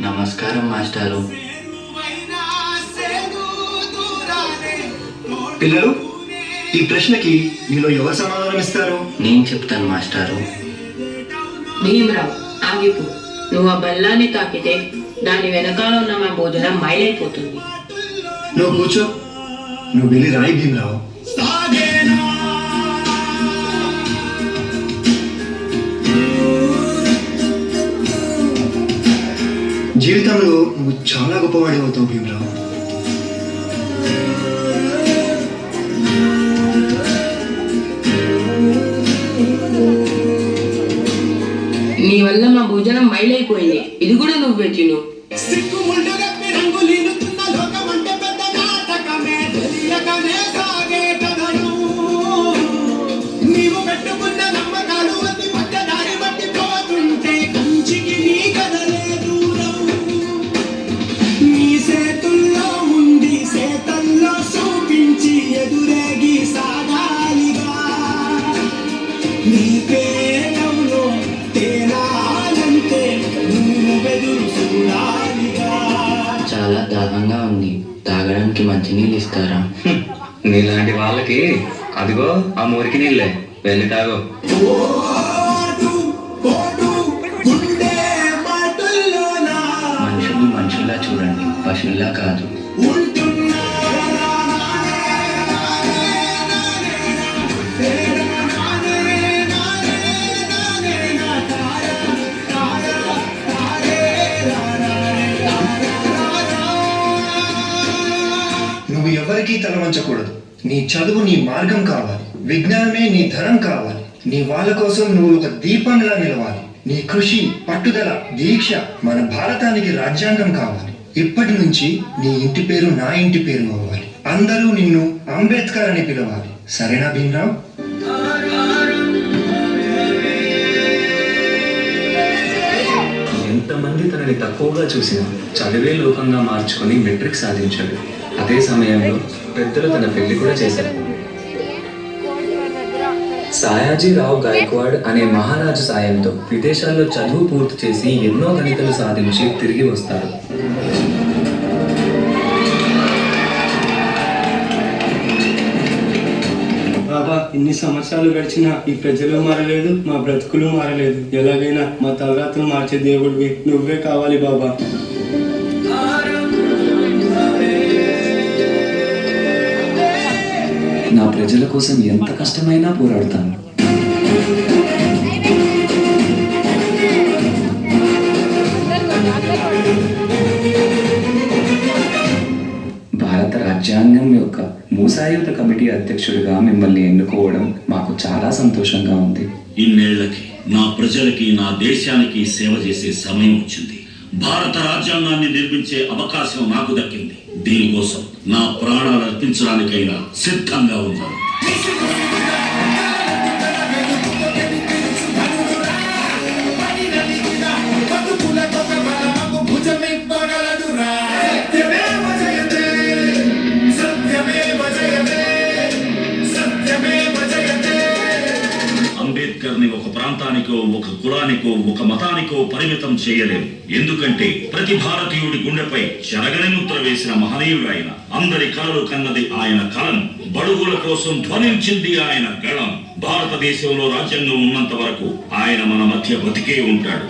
నమస్కారం మాస్టారు. పిల్లలు, ఈ ప్రశ్నకి మీలో ఎవరు సమాధానం ఇస్తారు? నేను చెప్తాను మాస్టారు. భీమరావు, ఆగిపో. నువ్వు ఆ బల్లాన్ని తాకితే దాని వెనకాల ఉన్న మా భోజనం మైలైపోతుంది. నువ్వు కూర్చో. నువ్వు వెళ్ళి రాయి భీమరావు. జీవితంలో నువ్వు చాలా గొప్పవాడి అవుతావు భీమరావు. నీ వల్ల మా భోజనం మైలైపోయింది. ఇది కూడా నువ్వే తిను. చాలా దాహంగా ఉంది. తాగడానికి మంచినీళ్ళు ఇస్తారా? నీలాంటి వాళ్ళకి అదిగో ఆ మురికి నీళ్ళే, వెళ్ళి తాగో. మనుషుల్ని మనుషుల్లా చూడండి, పశువుల్లా కాదు. నువ్వు ఎవరికీ తల వంచకూడదు. నీ చదువు నీ మార్గం కావాలి. విజ్ఞానమే నీ ధనం కావాలి. నీ వాళ్ళ కోసం నువ్వు ఒక దీపంలా నిలవాలి. నీ కృషి, పట్టుదల, దీక్ష మన భారతానికి రాజ్యాంగం కావాలి. ఇప్పటి నుంచి నీ ఇంటి పేరు నా ఇంటి పేరు అవ్వాలి. అందరూ నిన్ను అంబేద్కర్ అని పిలవాలి. సరేనా భీమరావు? ఎంతమంది తనని తక్కువగా చూసినా చదివే లోకంగా మార్చుకొని మెట్రిక్ సాధించాడు. అదే సమయంలో పెద్దలు తన పెళ్లి కూడా చేశారు. సాయాజీరావు గైక్వాడ్ అనే మహారాజు సాయంతో విదేశాల్లో చదువు పూర్తి చేసి ఎన్నో గణితలు సాధించి తిరిగి వస్తారు. బాబా, ఇన్ని సంవత్సరాలు గడిచినా ఈ ప్రజలు మారలేదు, మా బ్రతుకులు మారలేదు. ఎలాగైనా మా తలరాత్రులు మార్చే దేవుడివి నువ్వే కావాలి బాబా. నా ప్రజల కోసం ఎంత కష్టమైనా పోరాడతాను. భారత రాజ్యాంగం యొక్క మూసాయుధ కమిటీ అధ్యక్షుడిగా మిమ్మల్ని ఎన్నుకోవడం మాకు చాలా సంతోషంగా ఉంది. ఇన్నేళ్లకి నా ప్రజలకి, నా దేశానికి సేవ చేసే సమయం వచ్చింది. భారత రాజ్యాంగాన్ని నిర్మించే అవకాశం నాకు దక్కింది. దీనికోసం నా ప్రాణాలు అర్పించడానికైనా సిద్ధంగా ఉన్నాను. అంబేద్కర్ ని ఒక ప్రాంతానికో, ఒక కులానికో, ఒక మతానికో పరిమితం చేయలేము. ఎందుకంటే ప్రతి భారతీయుడి గుండెపై చెరగని ముద్ర వేసిన మహనీయుడు ఆయన. అందరి కలలు కన్నది ఆయన కలం. బడుగుల కోసం ధ్వనించింది ఆయన గళం. భారతదేశంలో రాజ్యాంగం ఉన్నంత వరకు ఆయన మన మధ్య బతికే ఉంటాడు.